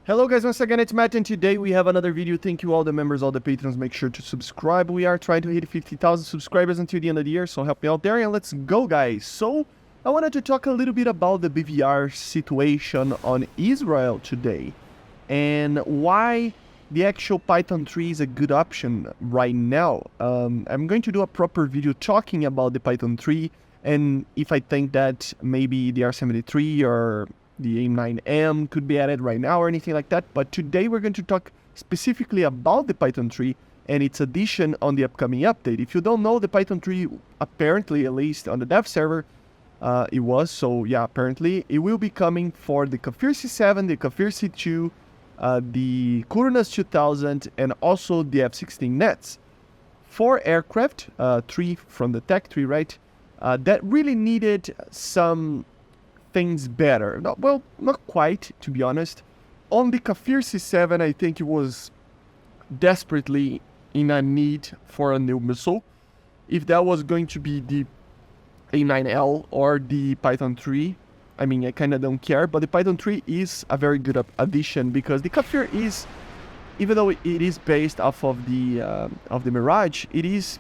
Hello guys, once again it's Matt and today we have another video. Thank you all the members, all the patrons, make sure to subscribe. We are trying to hit 50,000 subscribers until the end of the year, so help me out there and let's go guys. So, I wanted to talk a little bit about the BVR situation on Israel today and why the actual Python 3 is a good option right now. I'm going to do a proper video talking about the Python 3 and if I think that maybe the R73 or the AIM9M could be added right now or anything like that. But today we're going to talk specifically about the Python 3 and its addition on the upcoming update. If you don't know, the Python 3, apparently, at least on the dev server, it was. So yeah, apparently it will be coming for the Kafir C7, the Kafir C2, the Kurnass 2000, and also the F-16 nets. 4 aircraft, 3 from the Tech 3, right? That really needed some things better. Not quite, to be honest. On the Kafir C7, I think it was desperately in a need for a new missile. If that was going to be the A9L or the Python 3, I mean, I kind of don't care, but the Python 3 is a very good addition because the Kafir is, even though it is based off of the Mirage, it is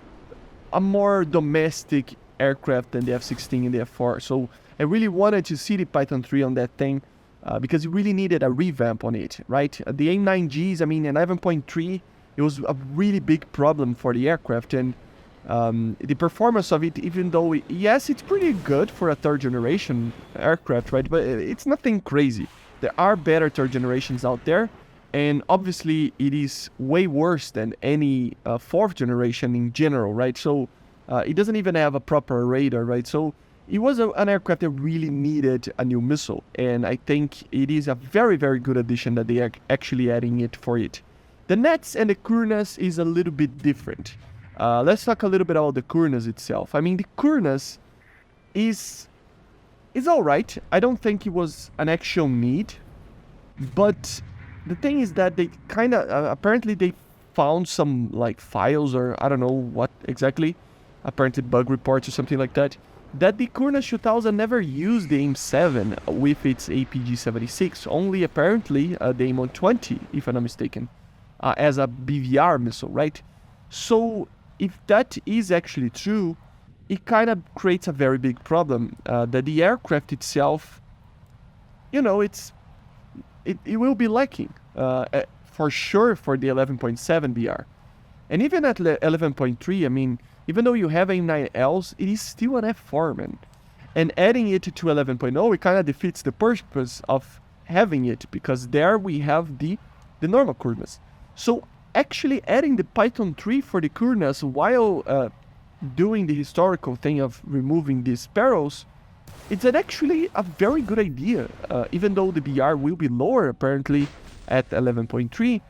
a more domestic aircraft than the F-16 and the F-4. So I really wanted to see the Python 3 on that thing because it really needed a revamp on it, right? The AIM9Gs, I mean, 11.3, it was a really big problem for the aircraft. And the performance of it, even though, yes, it's pretty good for a third generation aircraft, right? But it's nothing crazy. There are better third generations out there. And obviously, it is way worse than any fourth generation in general, right? So it doesn't even have a proper radar, right? So it was an aircraft that really needed a new missile, and I think it is a very, very good addition that they are actually adding it for it. The nets and the Kurnass is a little bit different. Let's talk a little bit about the Kurnass itself. I mean, the Kurnass is alright. I don't think it was an actual need, but the thing is that they kind of, apparently they found some like files or I don't know what exactly, apparently bug reports or something like that, that the Kurnass 2000 never used the AIM-7 with its APG-76, only apparently the AIM-120, if I'm not mistaken, as a BVR missile, right? So if that is actually true, it kind of creates a very big problem, that the aircraft itself, you know, it will be lacking, for sure for the 11.7 BR. And even at 11.3, I mean, even though you have AIM-9Ls, it is still an F4, man. And adding it to 11.0, it kind of defeats the purpose of having it, because there we have the normal Kurnass. So actually adding the Python 3 for the Kurnass while doing the historical thing of removing these sparrows, it's actually a very good idea. Even though the BR will be lower apparently at 11.3,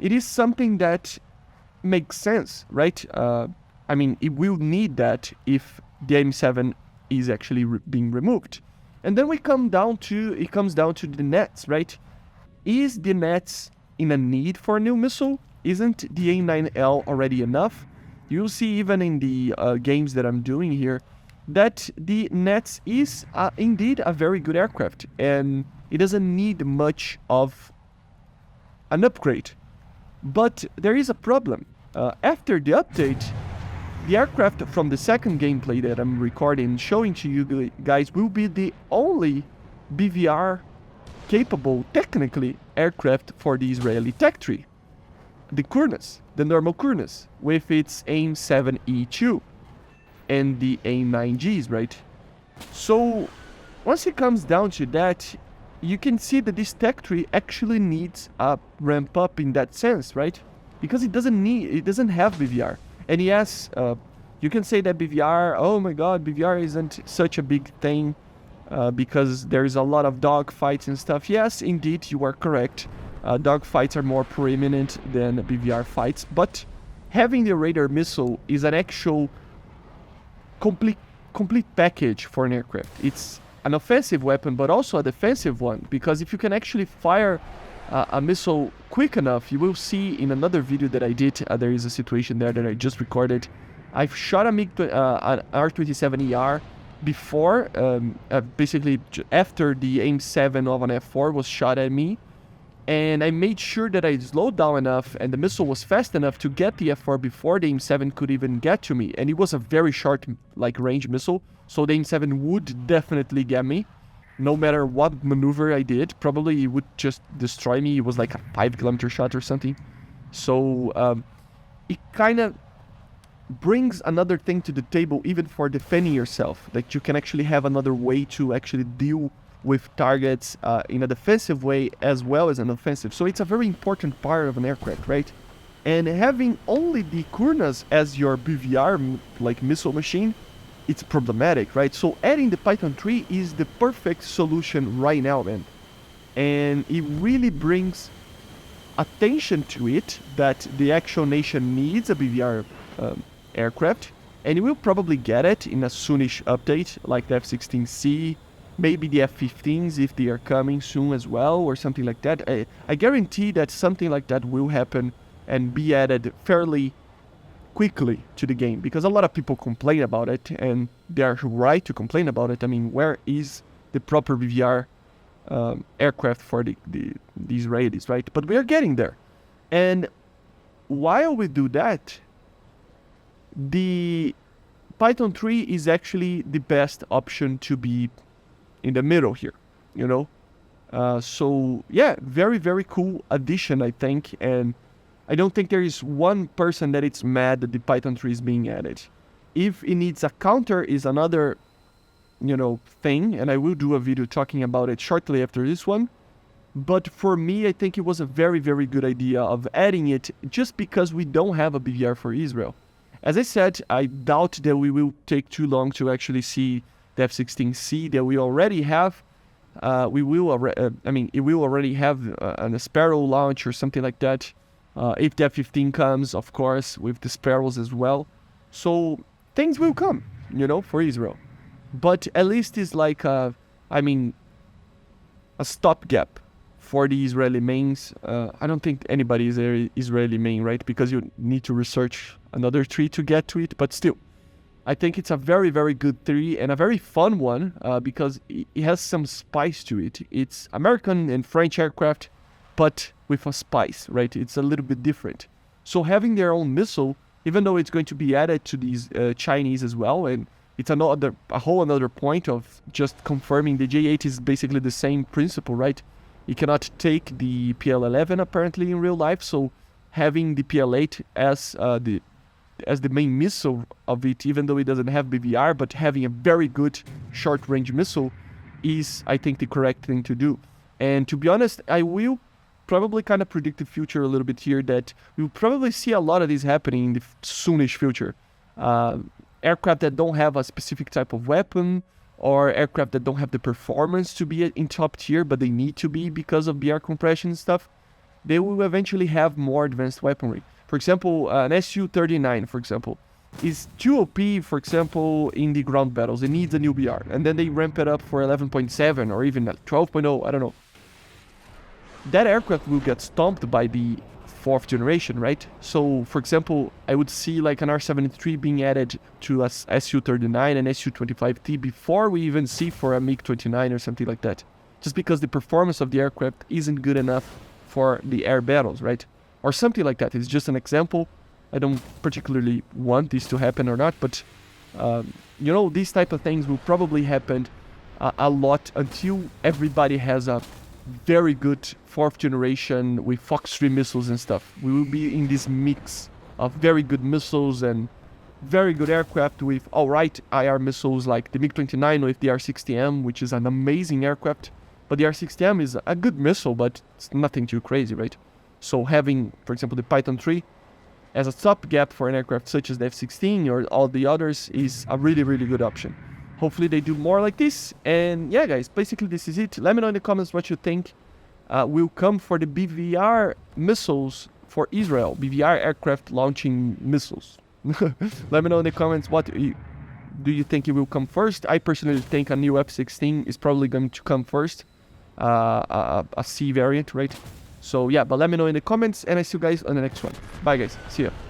it is something that makes sense, right? I mean, it will need that if the AIM-7 is actually being removed. And then it comes down to the nets, right? Is the nets in a need for a new missile? Isn't the AIM-9L already enough? You'll see even in the games that I'm doing here that the nets is indeed a very good aircraft and it doesn't need much of an upgrade. But there is a problem. After the update, the aircraft from the second gameplay that I'm recording and showing to you guys will be the only BVR capable, technically, aircraft for the Israeli Tech 3. The Kurnass, the normal Kurnass, with its AIM-7E2 and the AIM-9Gs, right? So, once it comes down to that, you can see that this Tech 3 actually needs a ramp up in that sense, right? Because it doesn't have BVR. And yes, you can say that BVR, oh my god, BVR isn't such a big thing because there is a lot of dogfights and stuff. Yes, indeed, you are correct. Dogfights are more preeminent than BVR fights, but having the radar missile is an actual complete package for an aircraft. It's an offensive weapon, but also a defensive one, because if you can actually fire a missile quick enough, you will see in another video that I did, there is a situation there that I just recorded. I've shot an R27ER before, basically after the AIM-7 of an F4 was shot at me, And I made sure that I slowed down enough and the missile was fast enough to get the F4 before the AIM-7 could even get to me. And it was a very short, like, range missile, so the AIM-7 would definitely get me. No matter what maneuver I did, probably it would just destroy me. It was like a 5-kilometer shot or something. So it kind of brings another thing to the table, even for defending yourself. Like, you can actually have another way to actually deal with targets in a defensive way as well as an offensive. So it's a very important part of an aircraft, right? And having only the Kurnass as your BVR, like, missile machine, it's problematic, right? So adding the Python 3 is the perfect solution right now, man. And it really brings attention to it that the actual nation needs a BVR aircraft, and you will probably get it in a soonish update, like the F-16C, maybe the F-15s if they are coming soon as well, or something like that. I guarantee that something like that will happen and be added fairly quickly to the game, because a lot of people complain about it, and they are right to complain about it. I mean, where is the proper BVR aircraft for the Israelis, right? But we are getting there. And while we do that, the Python 3 is actually the best option to be in the middle here, you know? So yeah, very, very cool addition, I think. And I don't think there is one person that it's mad that the Python 3 is being added. If it needs a counter is another, you know, thing, and I will do a video talking about it shortly after this one. But for me, I think it was a very, very good idea of adding it just because we don't have a BVR for Israel. As I said, I doubt that we will take too long to actually see the F-16C that we already have. I mean, it will already have an Sparrow launch or something like that. If the F-15 comes, of course, with the Sparrows as well. So things will come, you know, for Israel. But at least it's like, a stopgap for the Israeli mains. I don't think anybody is an Israeli main, right? Because you need to research another tree to get to it. But still, I think it's a very, very good tree and a very fun one because it has some spice to it. It's American and French aircraft, but with a spice, right? It's a little bit different. So having their own missile, even though it's going to be added to these Chinese as well, and it's a whole another point of just confirming the J8 is basically the same principle, right? You cannot take the PL-11 apparently in real life, so having the PL-8 as the main missile of it, even though it doesn't have BVR, but having a very good short-range missile is, I think, the correct thing to do. And to be honest, I will probably kind of predict the future a little bit here, that we'll probably see a lot of this happening in the soonish future. Aircraft that don't have a specific type of weapon, or aircraft that don't have the performance to be in top tier, but they need to be because of BR compression and stuff, they will eventually have more advanced weaponry. For example, an Su-39, for example, is too OP, for example, in the ground battles. It needs a new BR, and then they ramp it up for 11.7 or even 12.0, I don't know. That aircraft will get stomped by the 4th generation, right? So, for example, I would see like an R-73 being added to a Su-39 and Su-25T before we even see for a MiG-29 or something like that. Just because the performance of the aircraft isn't good enough for the air battles, right? Or something like that. It's just an example. I don't particularly want this to happen or not, but you know, these type of things will probably happen a lot until everybody has a very good 4th generation with Fox 3 missiles and stuff. We will be in this mix of very good missiles and very good aircraft with alright IR missiles like the MiG-29 with the R-60M, which is an amazing aircraft. But the R-60M is a good missile, but it's nothing too crazy, right? So having, for example, the Python 3 as a stopgap for an aircraft such as the F-16 or all the others is a really, really good option. Hopefully they do more like this. And yeah, guys, basically this is it. Let me know in the comments what you think will come for the BVR missiles for Israel. BVR aircraft launching missiles. Let me know in the comments what do you think it will come first. I personally think a new F-16 is probably going to come first. A C variant, right? So yeah, but let me know in the comments, and I see you guys on the next one. Bye guys, see ya.